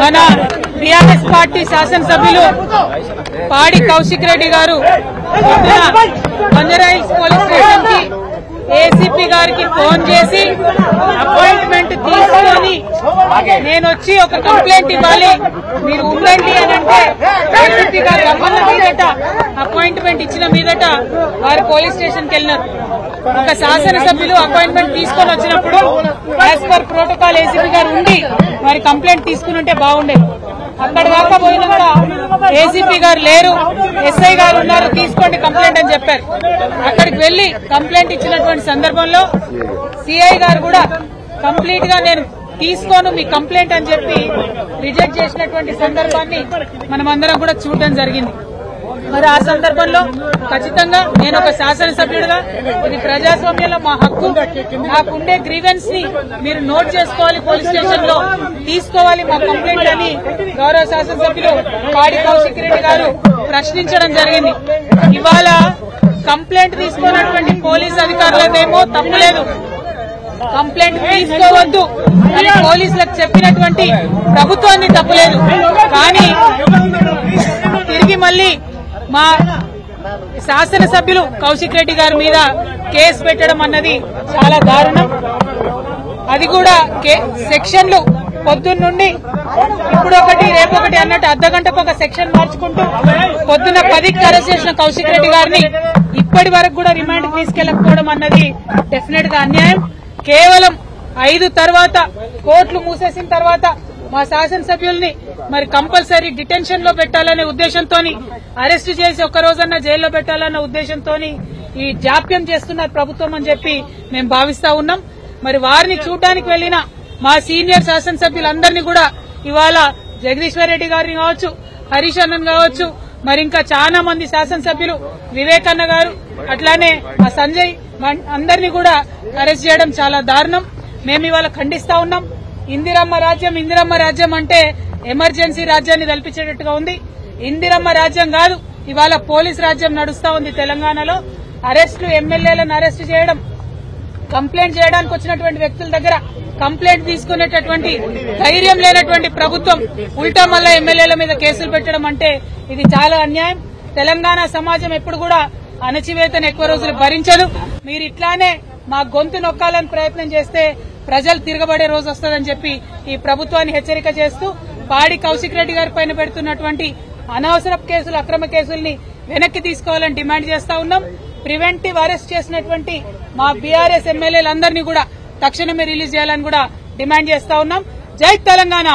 మన TRS party శాసనసభ్యులు పాడి కౌశిక్ రెడ్డి గారు బంజారాహిల్స్ పోలీస్ స్టేషన్ కి ఏసీపీ గారికి ఫోన్ చేసి అపాయింట్మెంట్ తీసుకొని నేను వచ్చి ఒక కంప్లైంట్ ఇవ్వాలి మీరు ఉండండి అని అంటే ఏసీపీ గారు రమ్మన్న మీదట అపాయింట్మెంట్ ఇచ్చిన మీదట వారు పోలీస్ స్టేషన్ కి వెళ్లినారు. ఒక శాసనసభ్యులు అపాయింట్మెంట్ తీసుకొని వచ్చినప్పుడు యాజ్ పర్ ప్రోటోకాల్ ఏసీపీ గారు ఉండి వారి కంప్లైంట్ తీసుకుని ఉంటే బాగుండేది. అక్కడ దాకా పోయినాక ఏసీపీ గారు లేరు, ఎస్ఐ గారు ఉన్నారు, తీసుకోండి కంప్లైంట్ అని చెప్పారు. అక్కడికి వెళ్లి కంప్లైంట్ ఇచ్చినటువంటి సందర్భంలో సిఐ గారు కూడా కంప్లీట్ గా నేను తీసుకోను మీ కంప్లైంట్ అని చెప్పి రిజెక్ట్ చేసినటువంటి సందర్భాన్ని మనమందరం కూడా చూడడం జరిగింది. మరి ఆ సందర్భంలో ఖచ్చితంగా నేను ఒక శాసనసభ్యుడిగా ఇది ప్రజాస్వామ్యంలో మా హక్కు, నాకుండే గ్రీవెన్స్ ని మీరు నోట్ చేసుకోవాలి, పోలీస్ స్టేషన్ లో తీసుకోవాలి మా కంప్లైంట్ అని గౌరవ శాసనసభ్యులు పాడి కౌశిక్ రెడ్డి గారు ప్రశ్నించడం జరిగింది. ఇవాళ కంప్లైంట్ తీసుకున్నటువంటి పోలీస్ అధికారులదేమో తప్పులేదు, కంప్లైంట్ తీసుకోవద్దు అని పోలీసులకు చెప్పినటువంటి ప్రభుత్వాన్ని తప్పులేదు. కానీ తిరిగి మళ్లీ మా శాసనసభ్యులు కౌశిక్ రెడ్డి గారి మీద కేసు పెట్టడం అన్నది చాలా దారుణం. అది కూడా సెక్షన్లు పొద్దున్నుండి ఇప్పుడొకటి రేపొకటి అన్నట్టు అర్ధగంటకు ఒక సెక్షన్ మార్చుకుంటూ పొద్దున్న 10కి అరెస్ట్ చేసిన కౌశిక్ రెడ్డి గారిని ఇప్పటి వరకు కూడా రిమాండ్ తీసుకెళ్లకపోవడం అన్నది డెఫినెట్ గా అన్యాయం. కేవలం 5 తర్వాత కోర్టులు మూసేసిన తర్వాత మా శాసనసభ్యుల్ని మరి కంపల్సరీ డిటెన్షన్ లో పెట్టాలనే ఉద్దేశంతో అరెస్ట్ చేసి ఒక్క రోజన్నా జైల్లో పెట్టాలన్న ఉద్దేశంతో ఈ జాప్యం చేస్తున్నారు ప్రభుత్వం అని చెప్పి మేము భావిస్తా ఉన్నాం. మరి వారిని చూడడానికి వెళ్లిన మా సీనియర్ శాసనసభ్యులందరినీ కూడా ఇవాళ జగదీశ్వర్ రెడ్డి గారిని కావచ్చు, హరీష్ అన్నన్ కావచ్చు, మరి ఇంకా చాలా మంది శాసనసభ్యులు వివేకన్న గారు అట్లానే ఆ సంజయ్ అందరినీ కూడా అరెస్ట్ చేయడం చాలా దారుణం. మేము ఇవాళ ఖండిస్తా ఉన్నాం. ఇందిరమ్మ రాజ్యం అంటే ఎమర్జెన్సీ రాజ్యాన్ని కల్పించేటట్టుగా ఉంది. ఇందిరమ్మ రాజ్యం కాదు, ఇవాళ పోలీస్ రాజ్యం నడుస్తా ఉంది తెలంగాణలో. అరెస్టులు, ఎమ్మెల్యేలను అరెస్టు చేయడం, కంప్లైంట్ చేయడానికి వచ్చినటువంటి వ్యక్తుల దగ్గర కంప్లైంట్ తీసుకునేటటువంటి ధైర్యం లేనటువంటి ప్రభుత్వం ఉల్టా మళ్ళా ఎమ్మెల్యేల మీద కేసులు పెట్టడం అంటే ఇది చాలా అన్యాయం. తెలంగాణ సమాజం ఎప్పుడు కూడా అణచివేతను ఎక్కువ రోజులు భరించదు. మీరు ఇట్లానే మా గొంతు నొక్కాలని ప్రయత్నం చేస్తే ప్రజలు తిరగబడే రోజు వస్తుందని చెప్పి ఈ ప్రభుత్వాన్ని హెచ్చరిక చేస్తూ పాడి కౌశిక్ రెడ్డి గారి పైన పెడుతున్నటువంటి అనవసరపు కేసులు, అక్రమ కేసుల్ని వెనక్కి తీసుకోవాలని డిమాండ్ చేస్తా ఉన్నాం. ప్రివెంటివ్ అరెస్ట్ చేసినటువంటి మా బీఆర్ఎస్ ఎమ్మెల్యేలందరినీ కూడా తక్షణమే రిలీజ్ చేయాలని కూడా డిమాండ్ చేస్తా ఉన్నాం. జై తెలంగాణ.